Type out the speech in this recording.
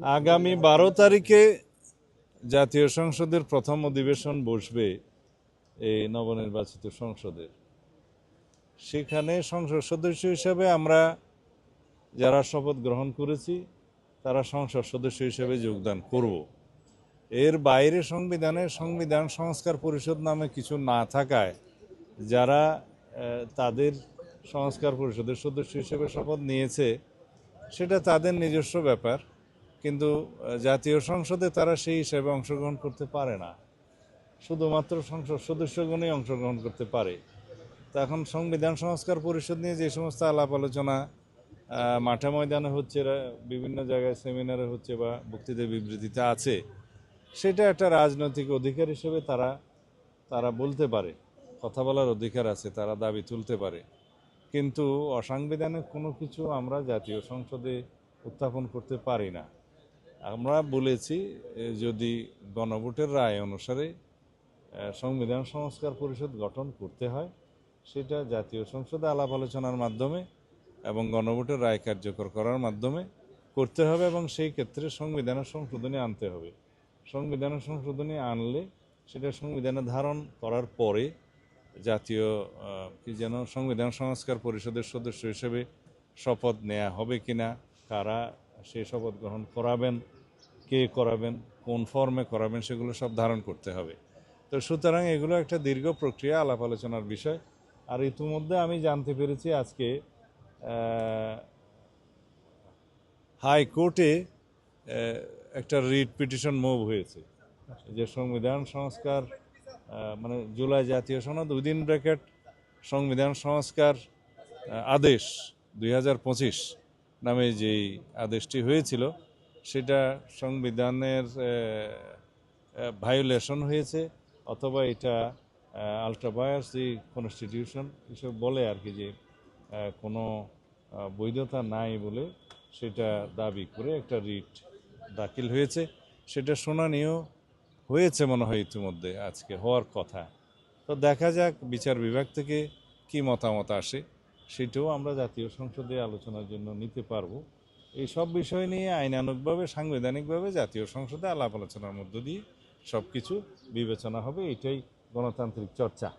আগামী 12 তারিখে জাতীয় সংসদের প্রথম অধিবেশন বসবে এই নবনির্বাচিত সংসদের। সেখানে সংসদ সদস্য হিসেবে আমরা যারা শপথ গ্রহণ করেছি তারা সংসদ সদস্য হিসেবে যোগদান করব। এর বাইরে সংবিধান সংস্কার পরিষদ নামে কিছু না থাকায় যারা তাদের সংস্কার পরিষদের সদস্য হিসেবে শপথ নিয়েছে সেটা তাদের নিজস্ব ব্যাপার, কিন্তু জাতীয় সংসদে তারা সেই হিসেবে অংশগ্রহণ করতে পারে না, শুধুমাত্র সংসদ সদস্যগণই অংশগ্রহণ করতে পারে। তো এখন সংবিধান সংস্কার পরিষদ নিয়ে যে সমস্ত আলাপ আলোচনা মাঠে ময়দানে হচ্ছে, বিভিন্ন জায়গায় সেমিনারে হচ্ছে বা বক্তৃতা বিবৃতিতে আছে, সেটা একটা রাজনৈতিক অধিকার হিসেবে তারা বলতে পারে, কথা বলার অধিকার আছে, তারা দাবি তুলতে পারে। কিন্তু অসাংবিধানিক কোনো কিছু আমরা জাতীয় সংসদে উত্থাপন করতে পারি না। আমরা বলেছি যদি গণভোটের রায় অনুসারে সংবিধান সংস্কার পরিষদ গঠন করতে হয় সেটা জাতীয় সংসদে আলাপ আলোচনার মাধ্যমে এবং গণভোটের রায় কার্যকর করার মাধ্যমে করতে হবে, এবং সেই ক্ষেত্রে সংবিধানের সংশোধনী আনতে হবে। সংবিধানের সংশোধনী আনলে সেটা সংবিধানে ধারণ করার পরে জাতীয় সংবিধান সংস্কার পরিষদের সদস্য হিসেবে শপথ নেওয়া হবে কিনা, কারা সেই শপথ গ্রহণ করাবেন, কে করাবেন, কোন ফর্মে করাবেন, সেগুলো সব ধারণ করতে হবে। তো সুতরাং এগুলো একটা দীর্ঘ প্রক্রিয়া, আলাপ আলোচনার বিষয়। আর ইতিমধ্যে আমি জানতে পেরেছি আজকে হাইকোর্টে একটা রিট পিটিশন মুভ হয়েছে যে সংবিধান সংস্কার জুলাই জাতীয় সনদ উইদিন ব্র্যাকেট সংবিধান সংস্কার আদেশ 2025 নামে যেই আদেশটি হয়েছিল সেটা সংবিধানের ভায়োলেশন হয়েছে, অথবা এটা আল্ট্রাভায়ার্স দি কনস্টিটিউশন এসব বলে আর কি, যে কোনো বৈধতা নাই বলে সেটা দাবি করে একটা রিট দাখিল হয়েছে। সেটা শুনানিও হয়েছে মনে হয় ইতিমধ্যে, আজকে হওয়ার কথা। তো দেখা যাক বিচার বিভাগ থেকে কি মতামত আসে, সেটাও আমরা জাতীয় সংসদে আলোচনার জন্য নিতে পারবো। এই সব বিষয় নিয়ে আইনানুগভাবে সাংবিধানিকভাবে জাতীয় সংসদে আলাপ আলোচনার মধ্য দিয়ে সব কিছু বিবেচনা হবে। এটাই গণতান্ত্রিক চর্চা।